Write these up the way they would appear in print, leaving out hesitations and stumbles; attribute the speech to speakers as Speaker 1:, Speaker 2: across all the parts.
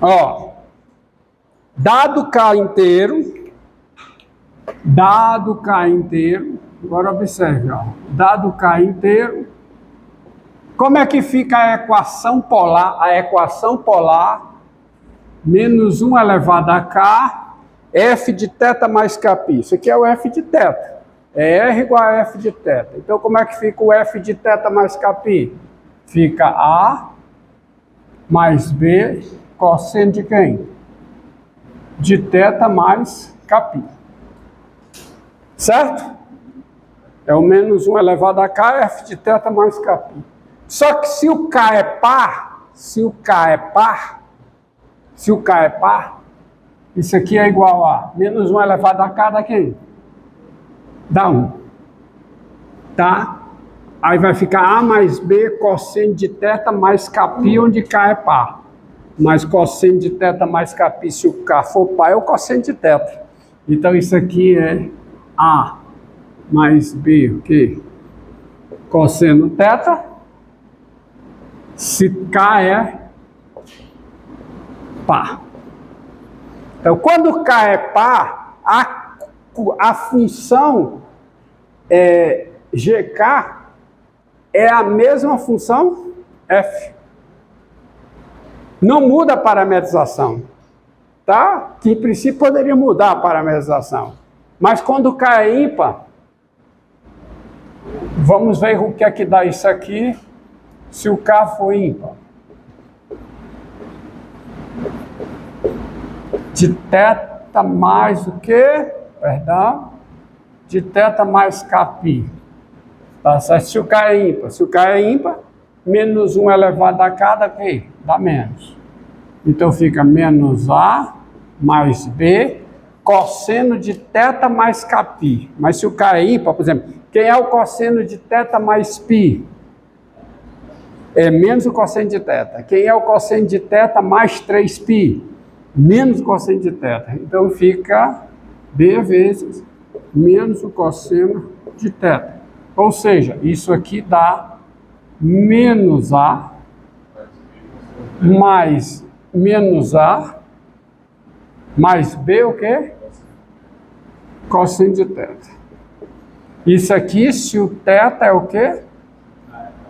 Speaker 1: Ó, dado K inteiro, agora observe, ó, dado K inteiro, como é que fica a equação polar? A equação polar, menos 1 elevado a K, F de θ mais Kπ. Isso aqui é o F de θ. É R igual a F de θ. Então, como é que fica o F de θ mais Kπ? Fica A mais B cosseno de quem? De θ mais Kπ. Certo? É o menos 1 elevado a K, F de θ mais Kπ. Só que se o K é par, isso aqui é igual a menos 1 elevado a K dá quem? Dá 1. Tá? Aí vai ficar A mais B cosseno de θ mais Kπ, onde K é par. Mas cosseno de θ mais Kπ, se o K for par, é o cosseno de θ. Então isso aqui é A mais B, o quê? Cosseno θ. Se K é par. Então, quando K é par, a função GK é a mesma função F. Não muda a parametrização. Tá? Que em princípio poderia mudar a parametrização. Mas quando K é ímpar, vamos ver o que é que dá isso aqui se o K for ímpar. De θ mais o quê? Perdão. De θ mais Kπ. Tá certo? Se o K é ímpar. Se o K é ímpar, menos 1 elevado a K dá quê? Dá menos. Então fica menos A mais B cosseno de θ mais Kπ. Mas se o K é ímpar, por exemplo, quem é o cosseno de θ mais π? É menos o cosseno de θ. Quem é o cosseno de θ mais 3π? Menos o cosseno de θ. Então fica B vezes menos o cosseno de θ. Ou seja, isso aqui dá menos A mais menos A mais B o quê? Cosseno de θ. Isso aqui, se o θ é o quê?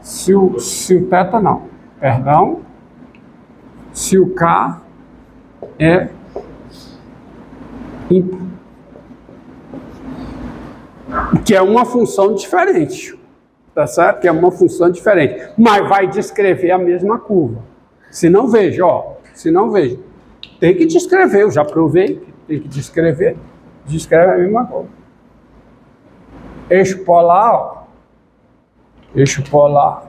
Speaker 1: Se o θ não, perdão, se o K é ímpar. Que é uma função diferente, tá certo? Que é uma função diferente, mas vai descrever a mesma curva. Se não veja, ó, se não veja, tem que descrever, eu já provei que tem que descrever, descreve a mesma coisa. Eixo polar, ó. Eixo polar.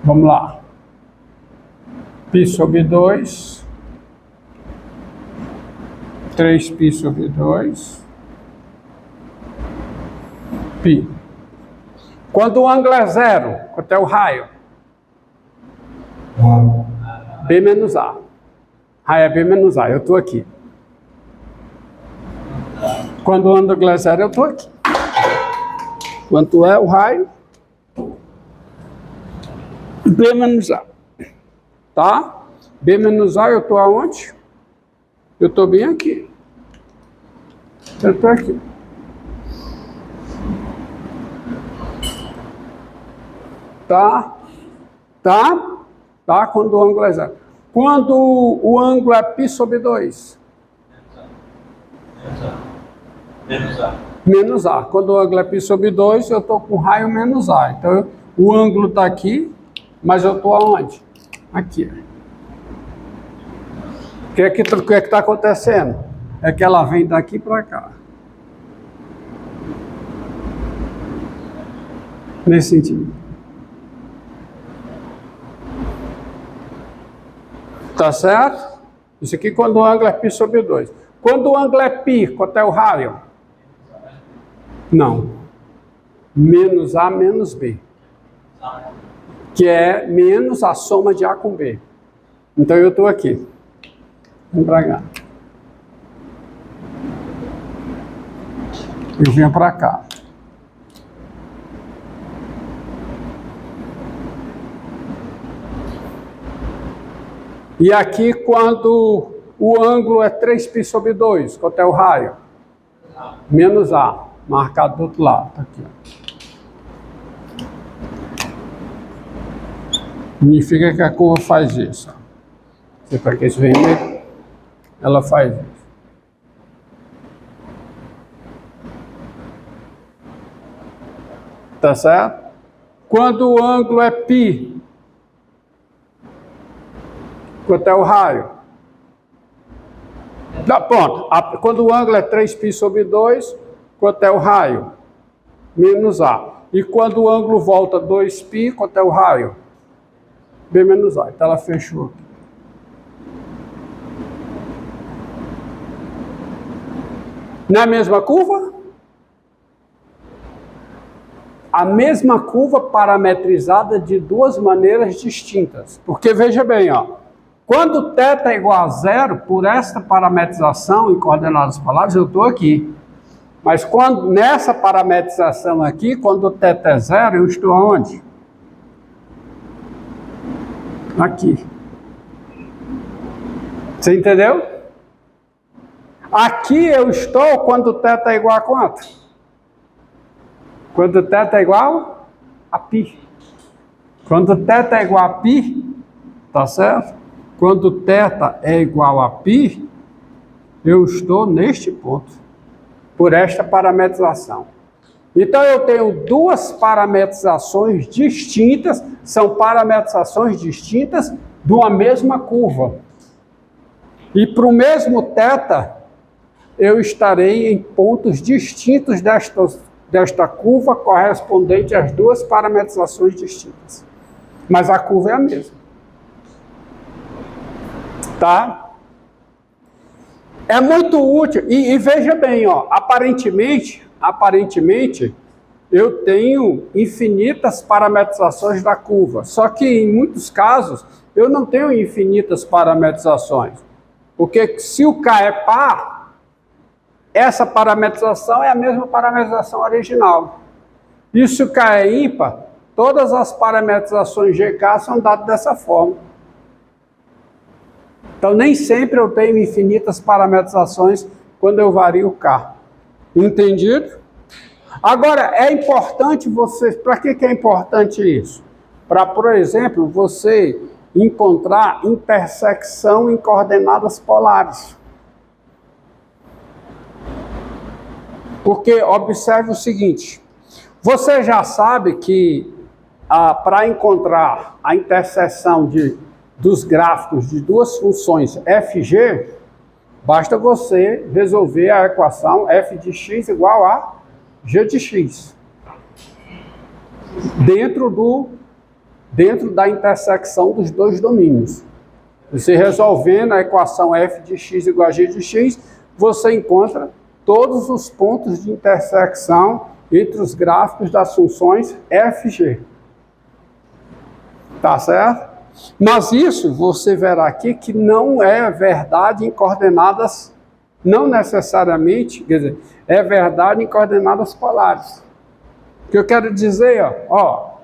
Speaker 1: Vamos lá. Π sobre 2. 3π sobre 2. Π. Quando o ângulo é zero, quanto é o raio? B menos A. Raio é B menos A, eu estou aqui. Quando o ângulo é zero, eu estou aqui. Quanto é o raio? B menos A. Tá? B menos A, eu estou aonde? Eu estou bem aqui. Eu estou aqui. Tá? Tá? Tá? Quando o ângulo é zero. Quando o ângulo é π sobre 2?
Speaker 2: Menos A.
Speaker 1: Menos A. Quando o ângulo é π sobre 2, eu estou com raio menos A. Então, o ângulo está aqui, mas eu estou aonde? Aqui. O que é que está acontecendo? É que ela vem daqui para cá. Nesse sentido. Tá certo? Isso aqui quando o ângulo é π sobre 2. Quando o ângulo é π, quanto é o raio? Não. Menos A menos B. Que é menos a soma de A com B. Então eu estou aqui. Vamos para cá. Eu venho para cá. E aqui, quando o ângulo é 3π/2, quanto é o raio? Menos A, marcado do outro lado. Tá aqui. Significa que a curva faz isso. Você para que esse vermelho, ela faz isso. Tá certo? Quando o ângulo é π, quanto é o raio? Pronto. Quando o ângulo é 3π/2, quanto é o raio? Menos A. E quando o ângulo volta 2π, quanto é o raio? B menos A. Então ela fechou aqui. Na mesma curva? A mesma curva parametrizada de duas maneiras distintas. Porque veja bem, ó, quando θ é igual a 0, por esta parametrização em coordenadas polares, eu estou aqui. Mas quando, nessa parametrização aqui, quando θ é 0, eu estou onde? Aqui. Você entendeu? Aqui eu estou quando θ é igual a quanto? Quando θ é igual a π. Quando θ é igual a π, tá certo? Quando θ é igual a π, eu estou neste ponto, por esta parametrização. Então eu tenho duas parametrizações distintas, são parametrizações distintas de uma mesma curva. E para o mesmo θ, eu estarei em pontos distintos desta curva, correspondente às duas parametrizações distintas. Mas a curva é a mesma. Tá? É muito útil. E veja bem, ó, aparentemente, eu tenho infinitas parametrizações da curva. Só que em muitos casos, eu não tenho infinitas parametrizações. Porque se o K é par, essa parametrização é a mesma parametrização original. E se o K é ímpar, todas as parametrizações GK são dadas dessa forma. Então, nem sempre eu tenho infinitas parametrizações quando eu vario o K. Entendido? Agora, é importante você... Para que é importante isso? Para, por exemplo, você encontrar intersecção em coordenadas polares. Porque, observe o seguinte, você já sabe que para encontrar a interseção dos gráficos de duas funções f e g, basta você resolver a equação f de x igual a g de x. Dentro da intersecção dos dois domínios. Você resolvendo a equação f de x igual a g de x, você encontra todos os pontos de intersecção entre os gráficos das funções f e g. Tá certo? Mas isso você verá aqui que não é verdade em coordenadas, não necessariamente, quer dizer, é verdade em coordenadas polares. O que eu quero dizer, ó,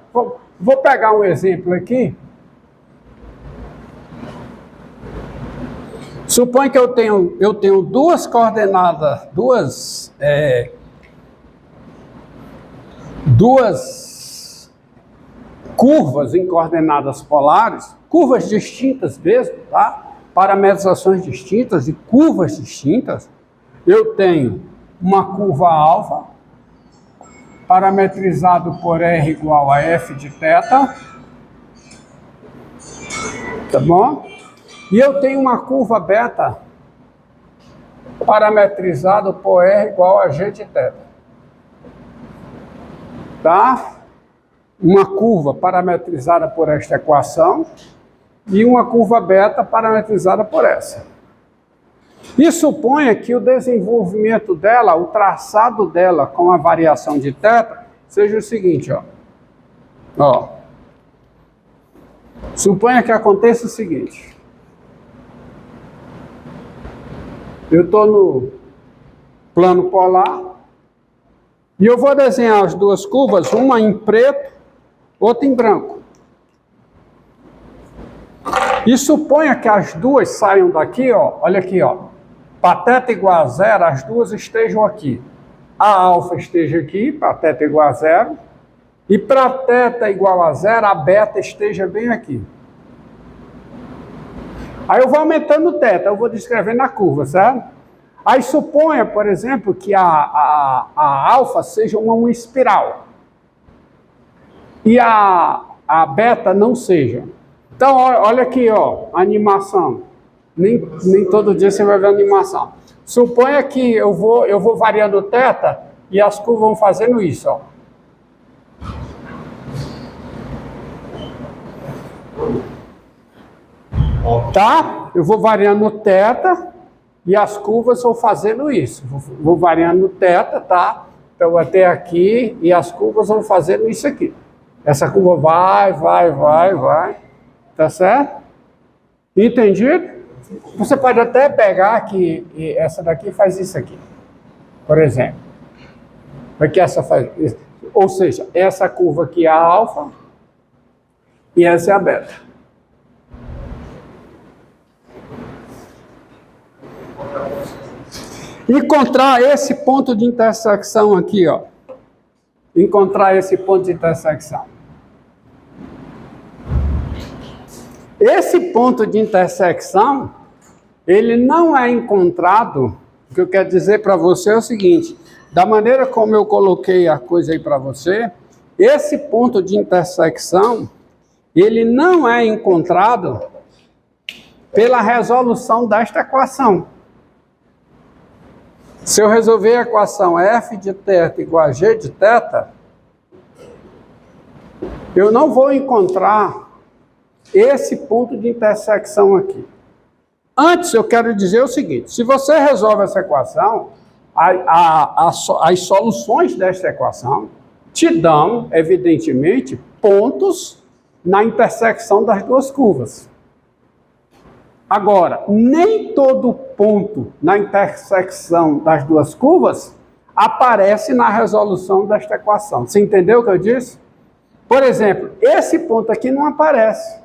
Speaker 1: vou pegar um exemplo aqui. Supõe que eu tenho duas coordenadas, duas curvas em coordenadas polares, curvas distintas mesmo, tá? Parametrizações distintas e curvas distintas. Eu tenho uma curva alfa, parametrizado por R igual a F de θ, tá bom? E eu tenho uma curva beta, parametrizado por R igual a G de θ. Tá? Uma curva parametrizada por esta equação e uma curva beta parametrizada por essa. E suponha que o desenvolvimento dela, o traçado dela com a variação de θ, seja o seguinte, ó. Suponha que aconteça o seguinte. Eu estou no plano polar e eu vou desenhar as duas curvas, uma em preto, outra em branco. E suponha que as duas saiam daqui, ó, olha aqui, ó. Para θ igual a zero, as duas estejam aqui. A alfa esteja aqui, para θ igual a zero. E para θ igual a zero, a beta esteja bem aqui. Aí eu vou aumentando o θ, eu vou descrevendo na curva, certo? Aí suponha, por exemplo, que a alfa seja uma espiral. E a beta não seja. Então, olha aqui, ó, a animação. Nem todo dia você vai ver animação. Suponha que eu vou variando o θ e as curvas vão fazendo isso, ó. Tá? Eu vou variando o θ e as curvas vão fazendo isso. Vou variando o θ, tá? Então, até aqui e as curvas vão fazendo isso aqui. Essa curva vai. Tá certo? Entendido? Você pode até pegar que essa daqui faz isso aqui. Por exemplo. Porque essa faz isso. Ou seja, essa curva aqui é a alfa e essa é a beta. Encontrar esse ponto de intersecção aqui, ó. Encontrar esse ponto de intersecção. Esse ponto de intersecção, ele não é encontrado. O que eu quero dizer para você é o seguinte: da maneira como eu coloquei a coisa aí para você, esse ponto de intersecção, ele não é encontrado pela resolução desta equação. Se eu resolver a equação f de θ igual a g de θ, eu não vou encontrar esse ponto de intersecção aqui. Antes, eu quero dizer o seguinte: se você resolve essa equação, as soluções desta equação te dão, evidentemente, pontos na intersecção das duas curvas. Agora, nem todo ponto na intersecção das duas curvas aparece na resolução desta equação. Você entendeu o que eu disse? Por exemplo, esse ponto aqui não aparece.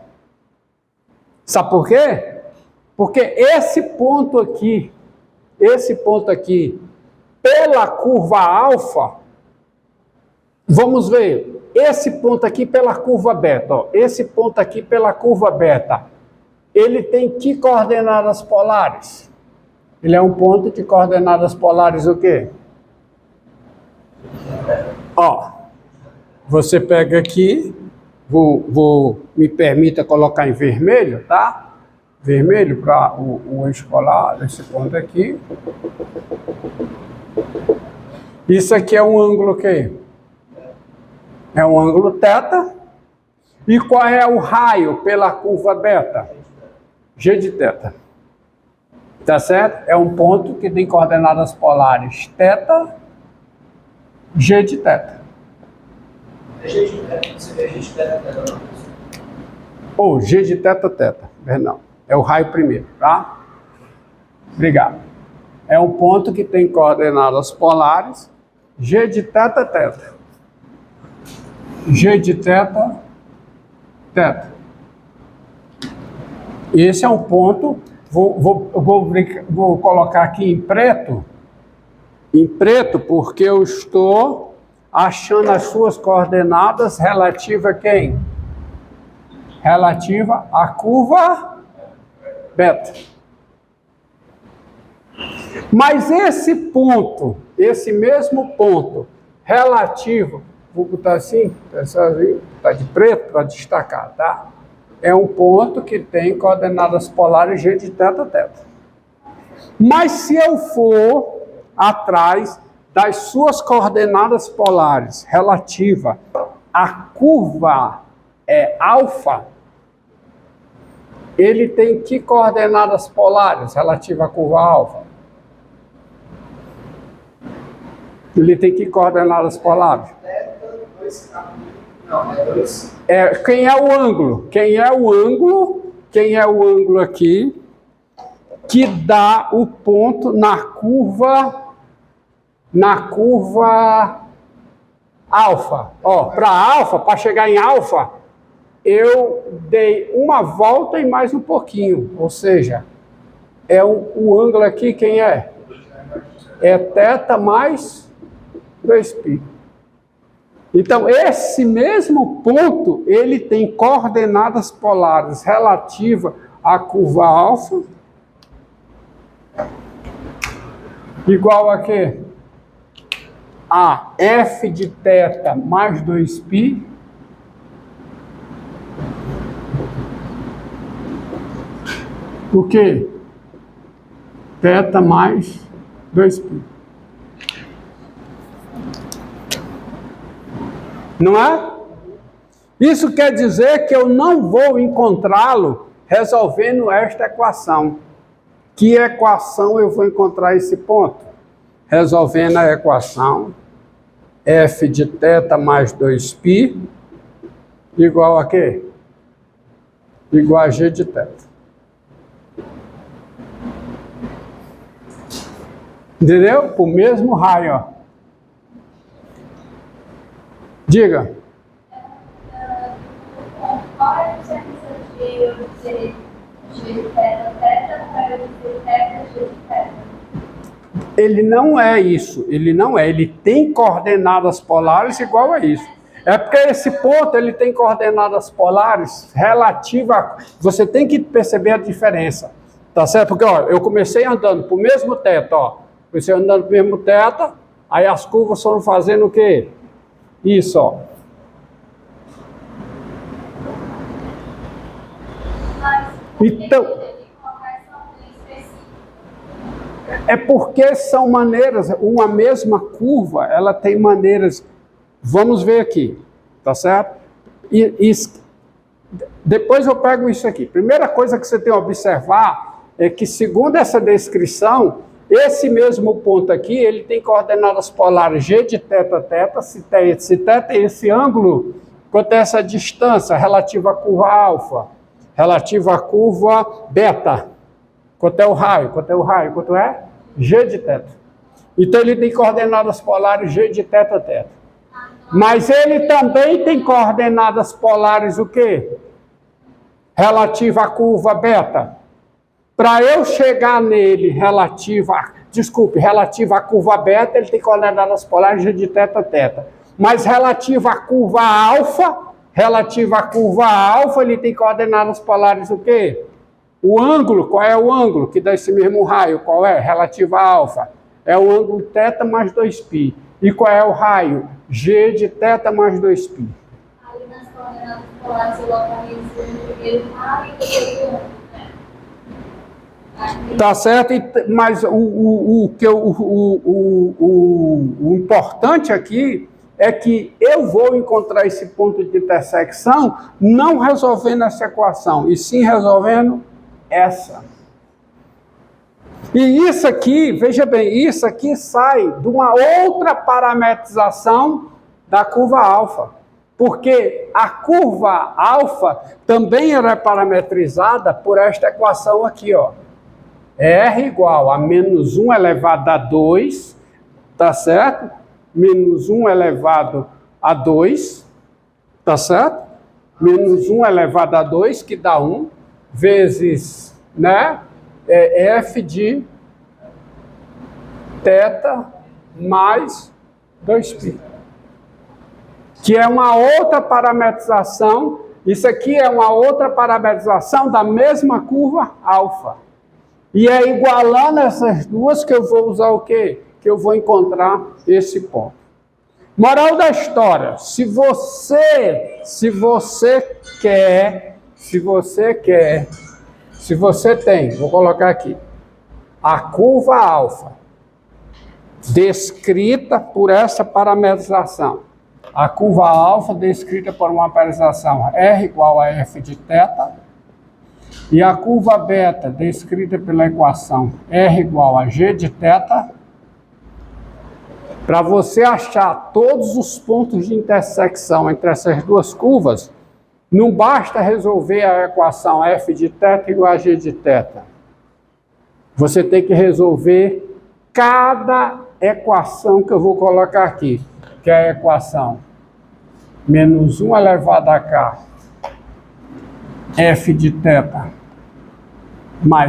Speaker 1: Sabe por quê? Porque esse ponto aqui, pela curva alfa, vamos ver, esse ponto aqui pela curva beta, ó, esse ponto aqui pela curva beta, ele tem que coordenadas polares? Ele é um ponto de coordenadas polares o quê? Ó, você pega aqui, me permita colocar em vermelho, tá? Vermelho para o escolar, esse ponto aqui. Isso aqui é um ângulo o quê? É um ângulo θ. E qual é o raio pela curva beta? G de θ. Tá certo? É um ponto que tem coordenadas polares θ, G de θ.
Speaker 2: G de θ, você vê G de θ, não?
Speaker 1: Ou G de θ, perdão. É o raio primeiro, tá? Obrigado. É um ponto que tem coordenadas polares G de θ. G de θ. Esse é um ponto, vou colocar aqui em preto, porque eu estou achando as suas coordenadas relativa a quem? Relativa à curva beta. Mas esse ponto, esse mesmo ponto relativo, vou botar assim, tá de preto para destacar, tá? É um ponto que tem coordenadas polares G de θ. Mas se eu for atrás das suas coordenadas polares relativa à curva alfa, ele tem que coordenadas polares relativa à curva alfa? Ele tem que coordenadas polares?
Speaker 2: Não, é 2.
Speaker 1: Quem é o ângulo? Quem é o ângulo aqui que dá o ponto na curva alfa? Ó, para alfa, para chegar em alfa, eu dei uma volta e mais um pouquinho, ou seja, o ângulo aqui, quem é? É θ mais 2π. Então, esse mesmo ponto, ele tem coordenadas polares relativas à curva alfa, igual a quê? A f de θ mais 2π, o quê? θ mais 2π. Não é? Isso quer dizer que eu não vou encontrá-lo resolvendo esta equação. Que equação eu vou encontrar esse ponto? Resolvendo a equação f de θ mais 2π igual a quê? Igual a g de θ. Entendeu? O mesmo raio, ó. Diga.
Speaker 3: Qual é a diferença de eu dizer g de θ para eu dizer θ g de θ?
Speaker 1: Ele não é isso, ele não é. Ele tem coordenadas polares igual a isso. É porque esse ponto ele tem coordenadas polares relativa. Você tem que perceber a diferença, tá certo? Porque ó, eu comecei andando para o mesmo teto, ó. Comecei andando para o mesmo teto, aí as curvas foram fazendo o quê? Isso, ó. Então, é porque são maneiras, uma mesma curva, ela tem maneiras, vamos ver aqui, tá certo? Depois eu pego isso aqui. Primeira coisa que você tem que observar é que, segundo essa descrição, esse mesmo ponto aqui, ele tem coordenadas polares g de θ, se θ é esse ângulo, quanto é essa distância relativa à curva alfa, relativa à curva beta, quanto é o raio, quanto é? G de θ. Então ele tem coordenadas polares g de θ. Mas ele também tem coordenadas polares o quê? Relativa à curva beta. Para eu chegar nele relativa à curva beta, ele tem coordenadas polares g de θ. Mas relativa à curva alfa, ele tem coordenadas polares o quê? O ângulo, qual é o ângulo que dá esse mesmo raio? Qual é? Relativa a alfa. É o ângulo θ mais 2π. E qual é o raio? G de θ mais 2π.
Speaker 3: Aí nas coordenadas polares eu localizo o primeiro raio e depois o ângulo.
Speaker 1: Tá certo? Mas o importante aqui é que eu vou encontrar esse ponto de intersecção não resolvendo essa equação, e sim resolvendo essa. E isso aqui, veja bem, isso aqui sai de uma outra parametrização da curva alfa. Porque a curva alfa também era parametrizada por esta equação aqui, ó. R igual a menos 1 elevado a 2, tá certo? Menos 1 elevado a 2, tá certo? Menos 1 elevado a 2, que dá 1, vezes, né? F de θ mais 2π. Que é uma outra parametrização, isso aqui é uma outra parametrização da mesma curva alfa. E é igualando essas duas que eu vou usar o quê? Que eu vou encontrar esse ponto. Moral da história, se você tem, vou colocar aqui, a curva alfa descrita por essa parametrização, a curva alfa descrita por uma parametrização R igual a F de θ, e a curva beta descrita pela equação R igual a G de θ, para você achar todos os pontos de intersecção entre essas duas curvas, não basta resolver a equação F de θ igual a G de θ. Você tem que resolver cada equação que eu vou colocar aqui, que é a equação menos 1 elevado a k F de θ mais